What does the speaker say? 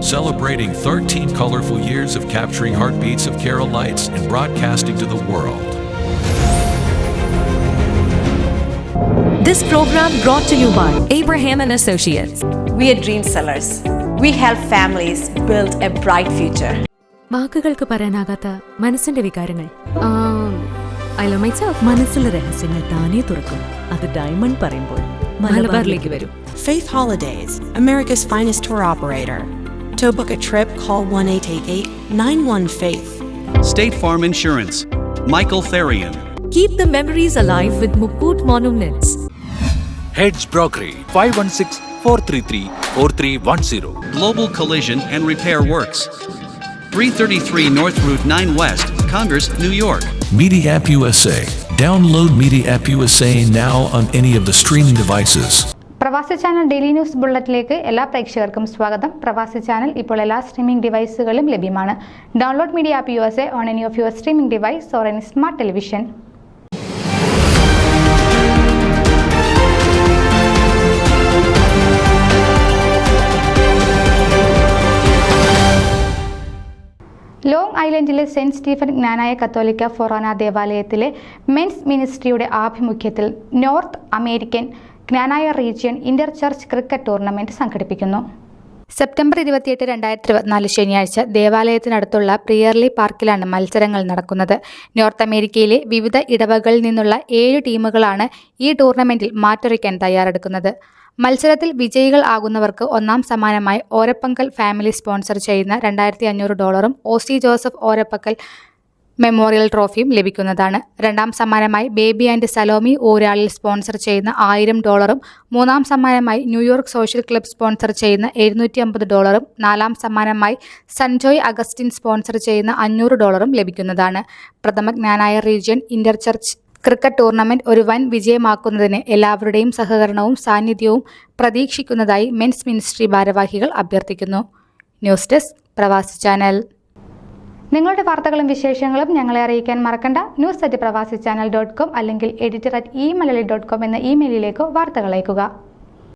celebrating 13 colorful years of capturing heartbeats of Kerala lights and broadcasting to the world. This program brought to you by Abraham and Associates. We are dream sellers. We help families build a bright future. വാക്കുകൾക്ക് പറയാനാകാത്ത മനസ്സിന്റെ വികാരങ്ങൾ. I love myself. മനസ്സിലെ രഹസ്യങ്ങൾ താനേ തുറക്കും. അത് diamond പറയുമ്പോൾ മലബാറിലേക്ക് വരും. Faith Holidays, America's finest tour operator. To book a trip, call 1-888-91-FAITH. State Farm Insurance, Michael Therian. Keep the memories alive with Mukut Monuments. Heads Brokery 516-433-4310. Global Collision and Repair Works, 333 North Route 9 West, Congress, New York. Media App USA. Download Media App USA now on any of the streaming devices. പ്രവാസി channel daily news ബുള്ളറ്റിലേക്ക് എല്ലാ പ്രേക്ഷകർക്കും സ്വാഗതം. പ്രവാസി channel ഇപ്പോൾ എല്ലാ streaming ഡിവൈസുകളിലും ലഭ്യമാണ്. Download media app USA on any of your streaming device or any smart television. Long ഐലൻഡിലെ സെന്റ് സ്റ്റീഫൻ ജ്ഞാനായ കത്തോലിക്ക ഫൊറാന ദേവാലയത്തിലെ മെൻസ് മിനിസ്ട്രിയുടെ ആഭിമുഖ്യത്തിൽ north American Knanaya region inter church cricket tournament സംഘടിപ്പിക്കുന്നു. സെപ്റ്റംബർ 28, 2024 ശനിയാഴ്ച ദേവാലയത്തിനടുത്തുള്ള പ്രിയർലി പാർക്കിലാണ് മത്സരങ്ങൾ നടക്കുന്നത്. നോർത്ത് അമേരിക്കയിലെ വിവിധ ഇടവകളിൽ നിന്നുള്ള 7 ടീമുകളാണ് ഈ ടൂർണമെന്റിൽ മാറ്റുരയ്ക്കാൻ തയ്യാറെടുക്കുന്നത്. മത്സരത്തിൽ വിജയികൾ ആകുന്നവർക്ക് ഒന്നാം സമ്മാനമായി ഓരപ്പങ്കൽ ഫാമിലി സ്പോൺസർ ചെയ്യുന്ന $2,500 OC ജോസഫ് ഓരപ്പക്കൽ മെമ്മോറിയൽ ട്രോഫിയും ലഭിക്കുന്നതാണ്. രണ്ടാം സമ്മാനമായി ബേബി ആൻഡ് സലോമി ഊരാളിൽ സ്പോൺസർ ചെയ്യുന്ന $1,000, മൂന്നാം സമ്മാനമായി ന്യൂയോർക്ക് സോഷ്യൽ ക്ലബ് സ്പോൺസർ ചെയ്യുന്ന $750, നാലാം സമ്മാനമായി സൺജോയ് അഗസ്റ്റിൻ സ്പോൺസർ ചെയ്യുന്ന $500 ലഭിക്കുന്നതാണ്. പ്രഥമ Knanaya region inter church cricket tournament ഒരു വൻ വിജയമാക്കുന്നതിന് എല്ലാവരുടെയും സഹകരണവും സാന്നിധ്യവും പ്രതീക്ഷിക്കുന്നതായി മെൻസ് മിനിസ്ട്രി ഭാരവാഹികൾ അഭ്യർത്ഥിക്കുന്നു. ന്യൂസ് ഡെസ്ക് പ്രവാസി ചാനൽ. നിങ്ങളുടെ വാർത്തകളും വിശേഷങ്ങളും ഞങ്ങളെ അറിയിക്കാൻ മറക്കണ്ട. news@pravasichannel.com അല്ലെങ്കിൽ editor@eMalayali.com എന്ന ഇമെയിലിലേക്ക് വാർത്തകൾ അയക്കുക.